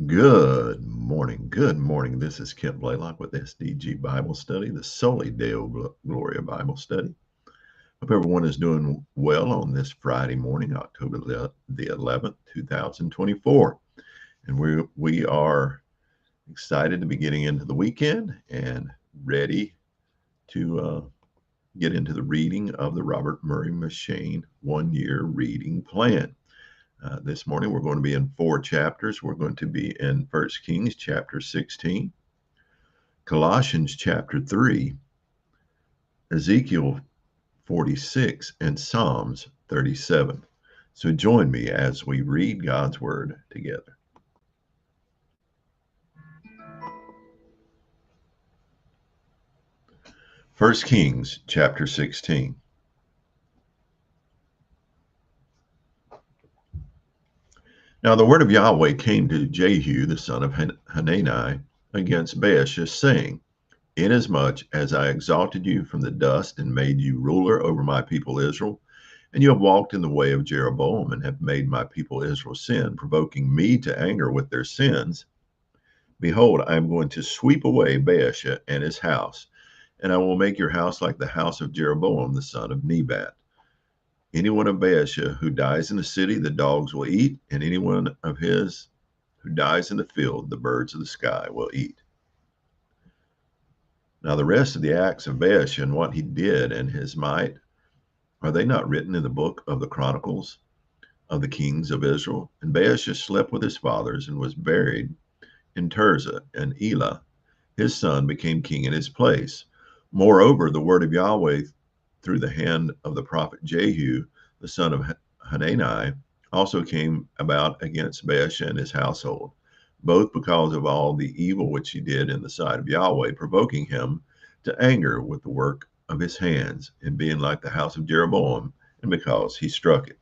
Good morning. Good morning. This is Kent Blaylock with SDG Bible Study, the Soli Deo Gloria Bible Study. Hope everyone is doing well on this Friday morning, October the 11th, 2024. And we are excited to be getting into the weekend and ready to get into the reading of the Robert Murray M'Cheyne one-year reading plan. This morning, we're going to be in 4 chapters. We're going to be in 1 Kings chapter 16, Colossians chapter 3, Ezekiel 46, and Psalms 37. So join me as we read God's Word together. First Kings chapter 16. Now the word of Yahweh came to Jehu the son of Hanani against Baasha, saying, Inasmuch as I exalted you from the dust and made you ruler over my people Israel, and you have walked in the way of Jeroboam and have made my people Israel sin, provoking me to anger with their sins, behold, I am going to sweep away Baasha and his house, and I will make your house like the house of Jeroboam the son of Nebat. Anyone of Baasha who dies in the city, the dogs will eat, and anyone of his who dies in the field, the birds of the sky will eat. Now the rest of the acts of Baasha and what he did and his might, are they not written in the book of the Chronicles of the kings of Israel? And Baasha slept with his fathers and was buried in Tirzah, and Elah, his son, became king in his place. Moreover, the word of Yahweh through the hand of the prophet Jehu, the son of Hanani, also came about against Baasha and his household, both because of all the evil which he did in the sight of Yahweh, provoking him to anger with the work of his hands, and being like the house of Jeroboam, and because he struck it.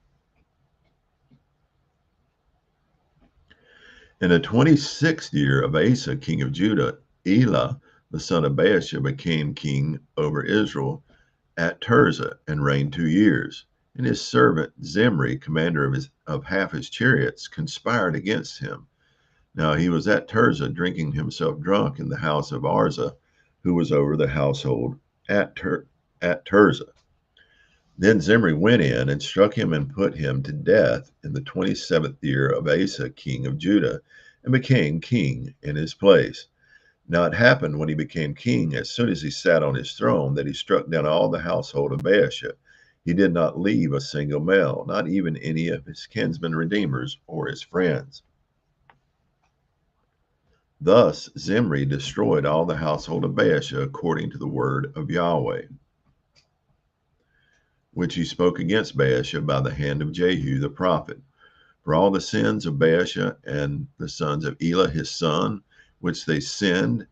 In the 26th year of Asa, king of Judah, Elah, the son of Baasha, became king over Israel at Tirzah and reigned 2 years. And his servant Zimri, commander of half his chariots, conspired against him. Now he was at Tirzah, drinking himself drunk in the house of Arza, who was over the household at Tirzah. Then Zimri went in and struck him and put him to death in the 27th year of Asa, king of Judah, and became king in his place. Now it happened when he became king, as soon as he sat on his throne, that he struck down all the household of Baasha. He did not leave a single male, not even any of his kinsmen redeemers or his friends. Thus Zimri destroyed all the household of Baasha according to the word of Yahweh, which he spoke against Baasha by the hand of Jehu the prophet. For all the sins of Baasha and the sons of Elah his son, which they sinned,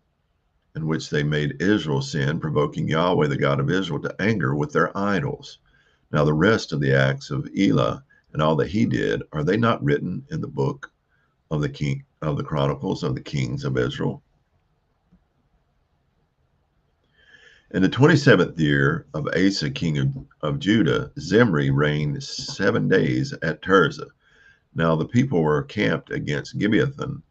and which they made Israel sin, provoking Yahweh the God of Israel to anger with their idols. Now the rest of the acts of Elah and all that he did, are they not written in the book of the Chronicles of the kings of Israel? In the 27th year of Asa, king of Judah, Zimri reigned 7 days at Tirzah. Now the people were camped against Gibeathon,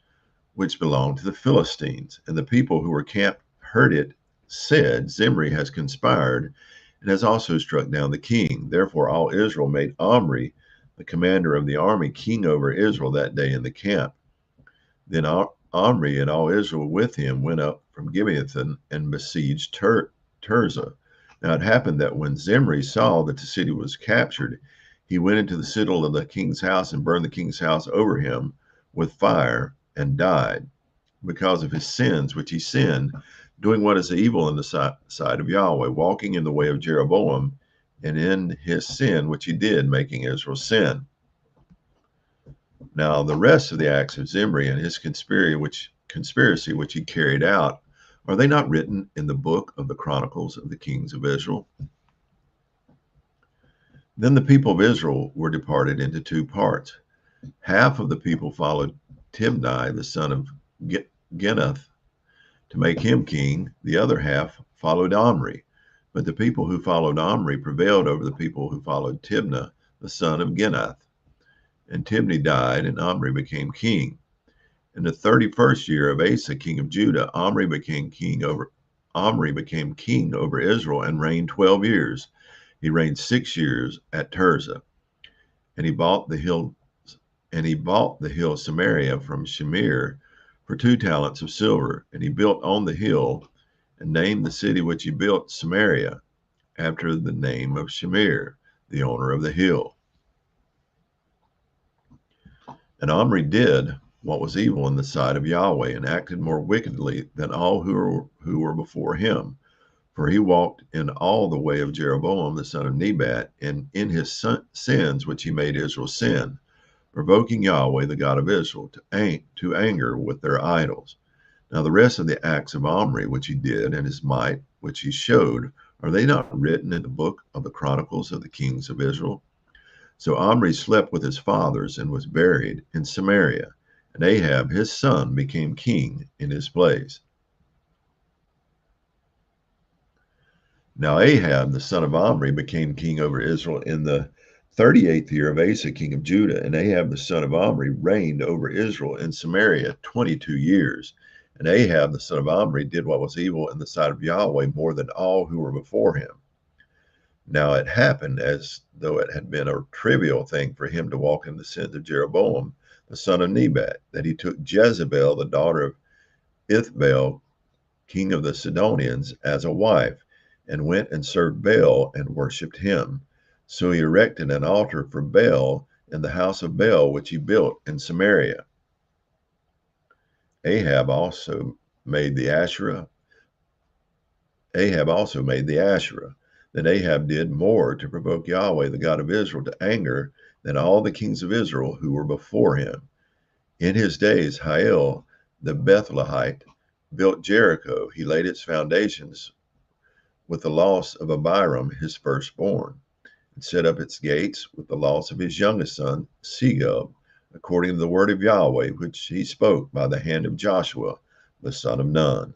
which belonged to the Philistines. And the people who were camped heard it, said, Zimri has conspired and has also struck down the king. Therefore all Israel made Omri, the commander of the army, king over Israel that day in the camp. Then Omri and all Israel with him went up from Gibeathon and besieged Tirzah. Now it happened that when Zimri saw that the city was captured, he went into the citadel of the king's house and burned the king's house over him with fire, and died because of his sins which he sinned, doing what is evil in the sight of Yahweh, walking in the way of Jeroboam, and in his sin which he did, making Israel sin. Now the rest of the acts of Zimri and his conspiracy which he carried out, are they not written in the book of the Chronicles of the kings of Israel? Then the people of Israel were departed into 2 parts. Half of the people followed Tibni, the son of Ginath, to make him king. The other half followed Omri. But the people who followed Omri prevailed over the people who followed Tibni, the son of Ginath. And Tibni died, and Omri became king. In the 31st year of Asa, king of Judah, Omri became king over Israel and reigned 12 years. He reigned 6 years at Tirzah, and he bought the hill Samaria from Shemir for 2 talents of silver, and he built on the hill and named the city which he built Samaria, after the name of Shemir, the owner of the hill. And Omri did what was evil in the sight of Yahweh, and acted more wickedly than all who were before him. For he walked in all the way of Jeroboam the son of Nebat, and in his sins which he made Israel sin, provoking Yahweh the God of Israel to anger with their idols. Now the rest of the acts of Omri which he did, and his might which he showed, are they not written in the book of the Chronicles of the kings of Israel? So Omri slept with his fathers and was buried in Samaria, and Ahab his son became king in his place. Now Ahab the son of Omri became king over Israel in the 38th year of Asa king of Judah, and Ahab the son of Omri reigned over Israel in Samaria 22 years. And Ahab the son of Omri did what was evil in the sight of Yahweh more than all who were before him. Now it happened, as though it had been a trivial thing for him to walk in the sins of Jeroboam the son of Nebat, that he took Jezebel the daughter of Ithbaal king of the Sidonians as a wife, and went and served Baal and worshipped him. So he erected an altar for Baal in the house of Baal which he built in Samaria. Ahab also made the Asherah. Then Ahab did more to provoke Yahweh, the God of Israel, to anger than all the kings of Israel who were before him. In his days, Hiel the Bethlehemite built Jericho. He laid its foundations with the loss of Abiram, his firstborn, and set up its gates with the loss of his youngest son, Segub, according to the word of Yahweh, which he spoke by the hand of Joshua, the son of Nun.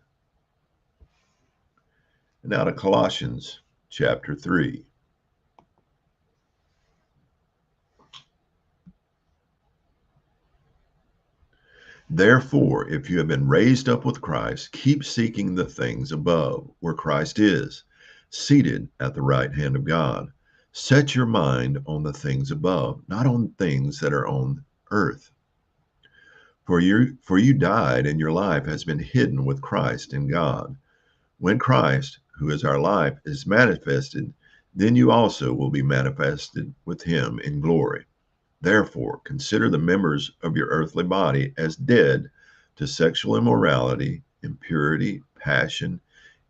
And now to Colossians chapter 3. Therefore, if you have been raised up with Christ, keep seeking the things above, where Christ is, seated at the right hand of God. Set your mind on the things above, not on things that are on earth. For you died, and your life has been hidden with Christ in God. When Christ, who is our life, is manifested, then you also will be manifested with him in glory. Therefore, consider the members of your earthly body as dead to sexual immorality, impurity, passion,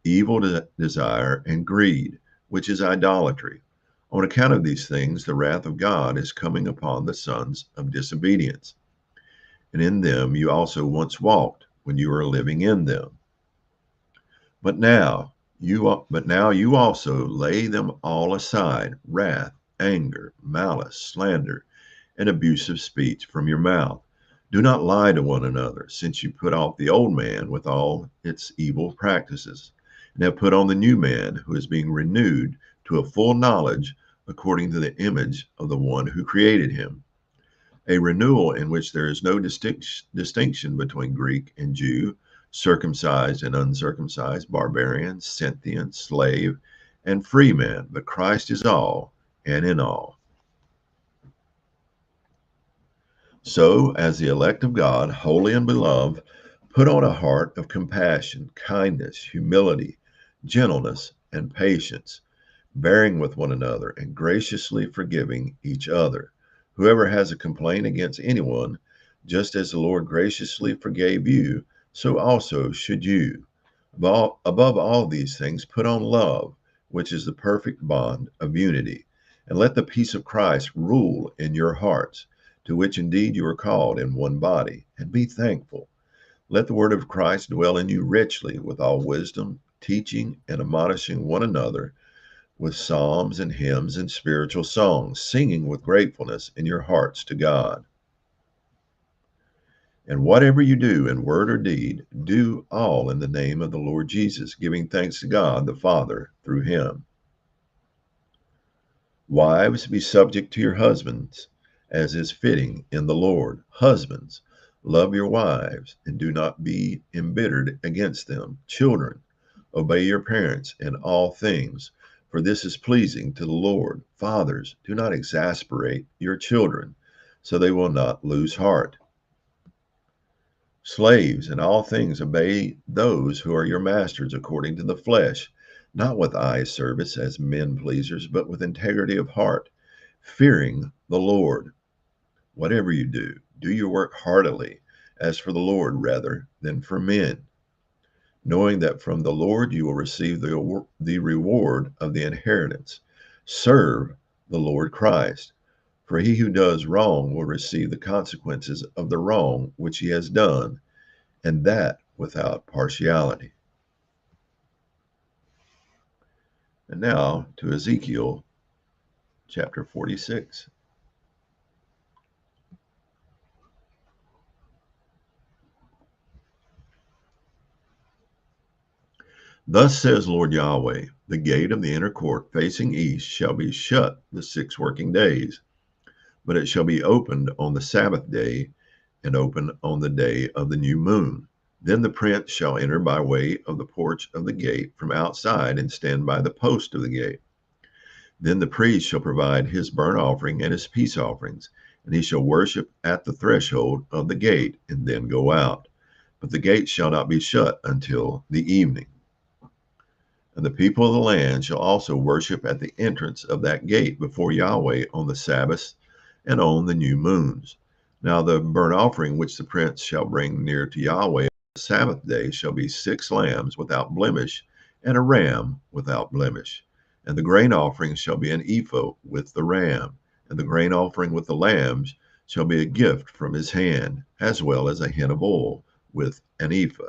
evil desire, and greed, which is idolatry. On account of these things, the wrath of God is coming upon the sons of disobedience. And in them you also once walked when you were living in them. But now you also lay them all aside: wrath, anger, malice, slander, and abusive speech from your mouth. Do not lie to one another, since you put off the old man with all its evil practices, and have put on the new man, who is being renewed to a full knowledge according to the image of the one who created him. A renewal in which there is no distinction between Greek and Jew, circumcised and uncircumcised, barbarian, Scythian, slave, and free man, but Christ is all and in all. So, as the elect of God, holy and beloved, put on a heart of compassion, kindness, humility, gentleness, and patience, bearing with one another and graciously forgiving each other. Whoever has a complaint against anyone, just as the Lord graciously forgave you, so also should you. Above all these things, put on love, which is the perfect bond of unity, and let the peace of Christ rule in your hearts, to which indeed you are called in one body, and be thankful. Let the word of Christ dwell in you richly, with all wisdom, teaching and admonishing one another with psalms and hymns and spiritual songs, singing with gratefulness in your hearts to God. And whatever you do in word or deed, do all in the name of the Lord Jesus, giving thanks to God the Father through him. Wives, be subject to your husbands, as is fitting in the Lord. Husbands, Love your wives, and do not be embittered against them. Children, obey your parents in all things, for this is pleasing to the Lord. Fathers, do not exasperate your children, so they will not lose heart. Slaves, in all things obey those who are your masters according to the flesh, not with eye service as men pleasers, but with integrity of heart, fearing the Lord. Whatever you do, do your work heartily, as for the Lord rather than for men, knowing that from the Lord you will receive the reward of the inheritance. Serve the Lord Christ, for he who does wrong will receive the consequences of the wrong which he has done, and that without partiality. And now to Ezekiel chapter 46. Thus says Lord Yahweh, the gate of the inner court facing east shall be shut the 6 working days, but it shall be opened on the Sabbath day and open on the day of the new moon. Then the prince shall enter by way of the porch of the gate from outside and stand by the post of the gate. Then the priest shall provide his burnt offering and his peace offerings, and he shall worship at the threshold of the gate and then go out. But the gate shall not be shut until the evening. And the people of the land shall also worship at the entrance of that gate before Yahweh on the Sabbaths and on the new moons. Now the burnt offering which the prince shall bring near to Yahweh on the Sabbath day shall be 6 lambs without blemish, and a ram without blemish. And the grain offering shall be an ephah with the ram, and the grain offering with the lambs shall be a gift from his hand, as well as a hin of oil with an ephah.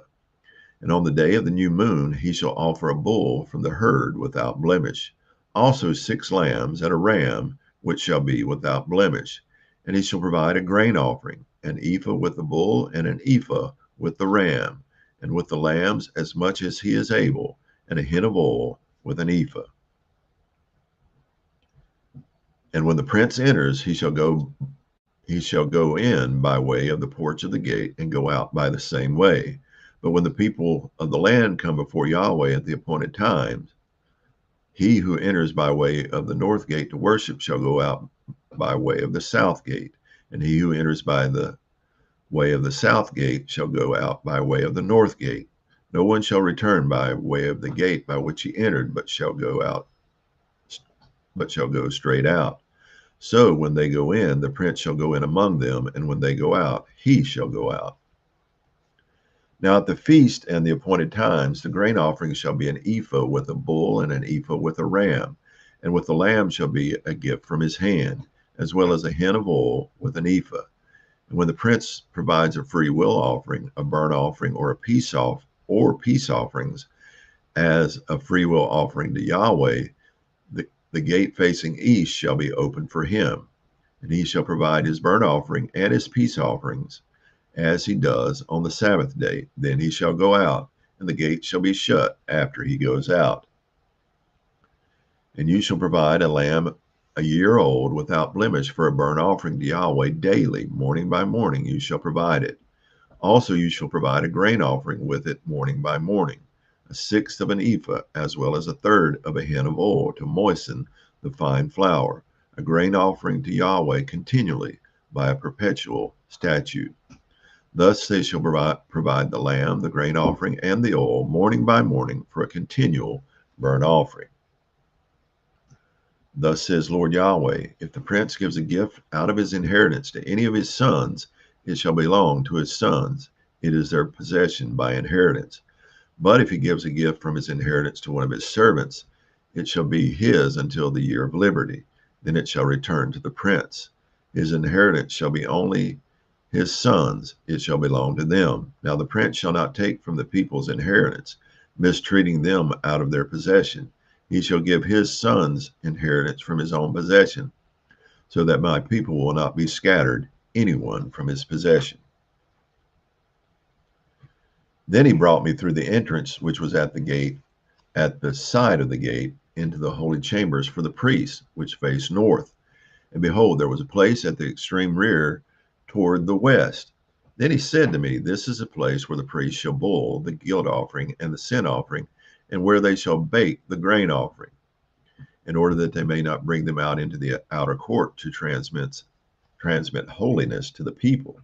And on the day of the new moon he shall offer a bull from the herd without blemish, also 6 lambs and a ram, which shall be without blemish. And he shall provide a grain offering, an ephah with the bull and an ephah with the ram, and with the lambs as much as he is able, and a hin of oil with an ephah. And when the prince enters, he shall go in by way of the porch of the gate and go out by the same way. But when the people of the land come before Yahweh at the appointed times, he who enters by way of the north gate to worship shall go out by way of the south gate, and he who enters by the way of the south gate shall go out by way of the north gate. No one shall return by way of the gate by which he entered, but shall go straight out. So when they go in, the prince shall go in among them, and when they go out, he shall go out. Now at the feast and the appointed times, the grain offering shall be an ephah with a bull and an ephah with a ram, and with the lamb shall be a gift from his hand, as well as a hin of oil with an ephah. And when the prince provides a free will offering, a burnt offering, or peace offerings as a free will offering to Yahweh, the gate facing east shall be open for him, and he shall provide his burnt offering and his peace offerings as he does on the Sabbath day. Then he shall go out, and the gate shall be shut after he goes out. And you shall provide a lamb a year old without blemish for a burnt offering to Yahweh daily. Morning by morning you shall provide it. Also you shall provide a grain offering with it morning by morning, 1/6 of an ephah, as well as 1/3 of a hin of oil to moisten the fine flour, a grain offering to Yahweh continually by a perpetual statute. Thus they shall provide the lamb, the grain offering, and the oil morning by morning for a continual burnt offering. Thus says Lord Yahweh, if the prince gives a gift out of his inheritance to any of his sons, it shall belong to his sons. It is their possession by inheritance. But if he gives a gift from his inheritance to one of his servants, it shall be his until the year of liberty. Then it shall return to the prince. His inheritance shall be only his sons, it shall belong to them. Now the prince shall not take from the people's inheritance, mistreating them out of their possession. He shall give his sons inheritance from his own possession, so that my people will not be scattered, anyone from his possession. Then he brought me through the entrance which was at the gate, at the side of the gate, into the holy chambers for the priests, which faced north. And behold, there was a place at the extreme rear toward the west. Then he said to me, This is a place where the priest shall boil the guilt offering and the sin offering, and where they shall bake the grain offering, in order that they may not bring them out into the outer court to transmit holiness to the people.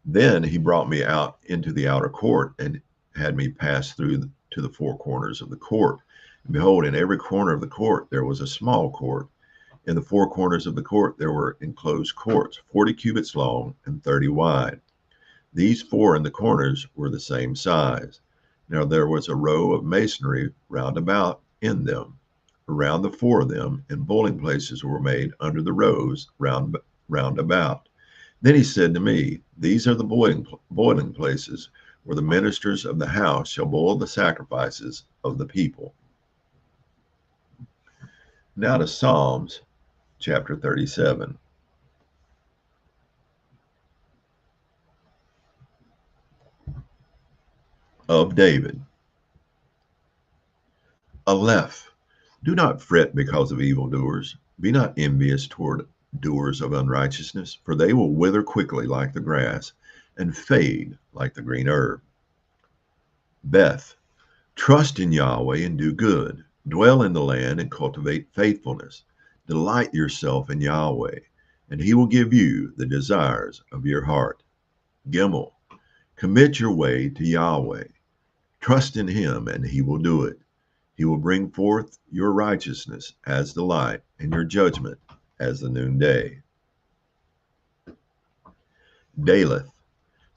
Then he brought me out into the outer court and had me pass through to the four corners of the court. And behold, in every corner of the court there was a small court. In the four corners of the court there were enclosed courts, 40 cubits long and 30 wide. These four in the corners were the same size. Now there was a row of masonry round about in them. Around the four of them, and boiling places were made under the rows round about. Then he said to me, These are the boiling places where the ministers of the house shall boil the sacrifices of the people. Now to Psalms chapter 37. Of David. Aleph. Do not fret because of evildoers. Be not envious toward doers of unrighteousness, for they will wither quickly like the grass and fade like the green herb. Beth. Trust in Yahweh and do good. Dwell in the land and cultivate faithfulness. Delight yourself in Yahweh, and he will give you the desires of your heart. Gimel. Commit your way to Yahweh. Trust in him, and he will do it. He will bring forth your righteousness as the light, and your judgment as the noonday. Daleth.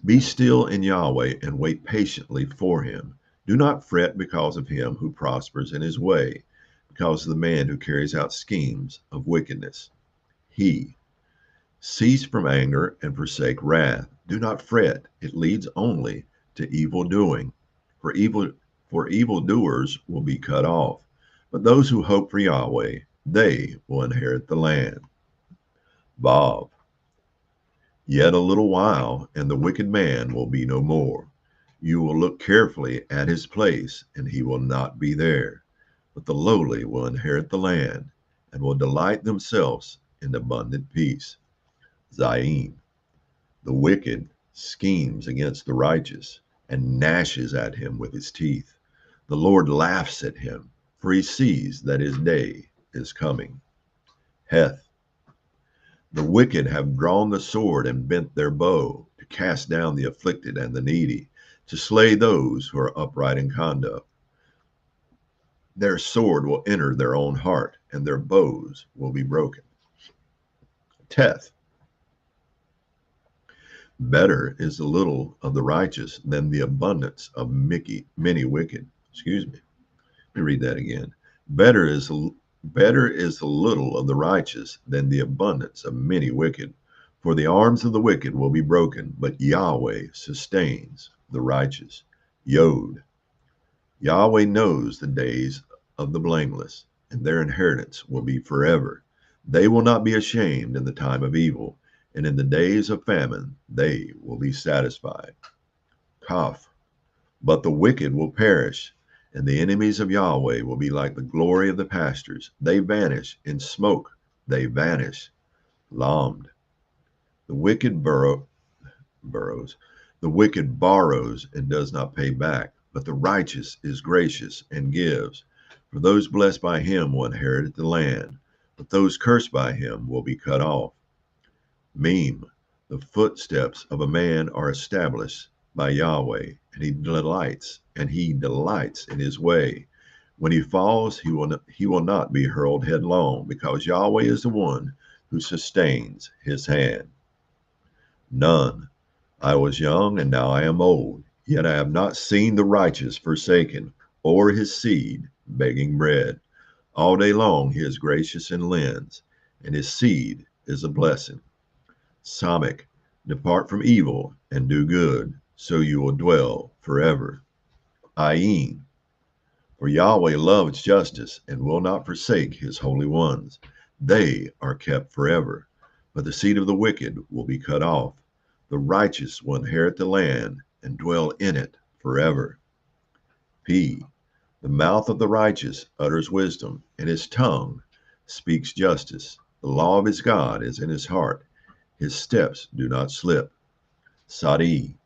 Be still in Yahweh and wait patiently for him. Do not fret because of him who prospers in his way, because of the man who carries out schemes of wickedness. Cease from anger and forsake wrath. Do not fret, it leads only to evil doing. For evildoers will be cut off, but those who hope for Yahweh, they will inherit the land. Vav. Yet a little while, and the wicked man will be no more. You will look carefully at his place, and he will not be there. But the lowly will inherit the land, and will delight themselves in abundant peace. Zayin. The wicked schemes against the righteous, and gnashes at him with his teeth. The Lord laughs at him, for he sees that his day is coming. Heth. The wicked have drawn the sword and bent their bow, to cast down the afflicted and the needy, to slay those who are upright in conduct. Their sword will enter their own heart, and their bows will be broken. Teth. Better is the little of the righteous than the abundance of many wicked. Excuse me. Let me read that again. Better is the little of the righteous than the abundance of many wicked. For the arms of the wicked will be broken, but Yahweh sustains the righteous. Yod. Yahweh knows the days of the blameless, and their inheritance will be forever. They will not be ashamed in the time of evil, and in the days of famine they will be satisfied. Kaf. But the wicked will perish, and the enemies of Yahweh will be like the glory of the pastures. They vanish in smoke, they vanish. Lamd. The wicked burrows. The wicked borrows and does not pay back, but the righteous is gracious and gives. For those blessed by him will inherit the land, but those cursed by him will be cut off. Meme. The footsteps of a man are established by Yahweh, and he delights in his way. When he falls, he will not be hurled headlong, because Yahweh is the one who sustains his hand. None. I was young, and now I am old, yet I have not seen the righteous forsaken, or his seed begging bread. All day long he is gracious and lends, and his seed is a blessing. Samech. Depart from evil and do good, so you will dwell forever. Ayin. For Yahweh loves justice and will not forsake his holy ones. They are kept forever, but the seed of the wicked will be cut off. The righteous will inherit the land and dwell in it forever. P. The mouth of the righteous utters wisdom, and his tongue speaks justice. The law of his God is in his heart. His steps do not slip. Sadi,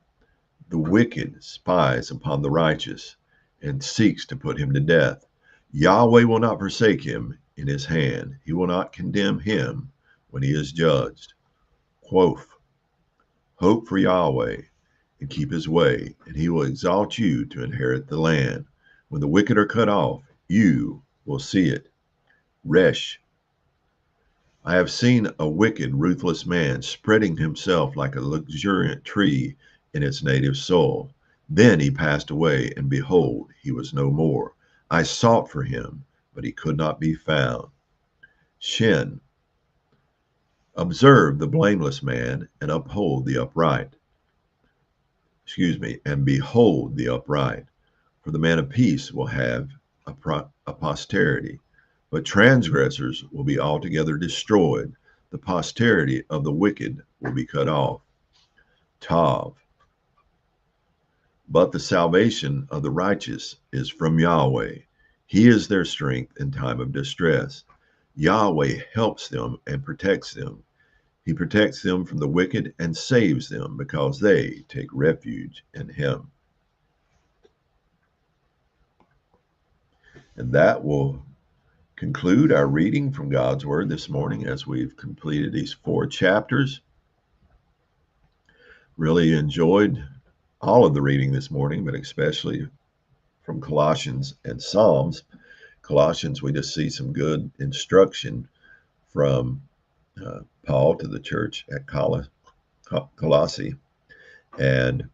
the wicked spies upon the righteous and seeks to put him to death. Yahweh will not forsake him in his hand. He will not condemn him when he is judged. Quoth, hope for Yahweh and keep his way, and he will exalt you to inherit the land. When the wicked are cut off, you will see it. Resh, I have seen a wicked, ruthless man spreading himself like a luxuriant tree in its native soil. Then he passed away, and behold, he was no more. I sought for him, but he could not be found. Shin, observe the blameless man and uphold the upright. And behold the upright. For the man of peace will have a posterity, but transgressors will be altogether destroyed. The posterity of the wicked will be cut off. Tav. But the salvation of the righteous is from Yahweh. He is their strength in time of distress. Yahweh helps them and protects them. He protects them from the wicked and saves them because they take refuge in him. And that will conclude our reading from God's Word this morning as we've completed these 4 chapters. Really enjoyed all of the reading this morning, but especially from Colossians and Psalms. Colossians, we just see some good instruction from Paul to the church at Colossae. And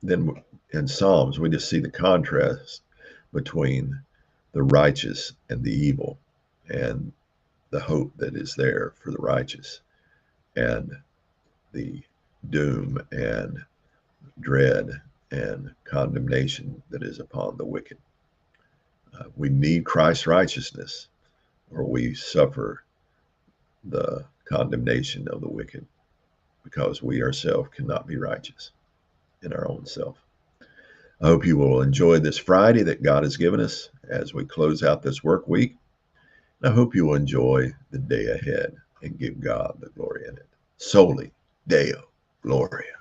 then in Psalms, we just see the contrast between the righteous and the evil, and the hope that is there for the righteous, and the doom and dread and condemnation that is upon the wicked. We need Christ's righteousness, or we suffer the condemnation of the wicked, because we ourselves cannot be righteous in our own self. I hope you will enjoy this Friday that God has given us as we close out this work week. I hope you will enjoy the day ahead and give God the glory in it. Soli Deo Gloria.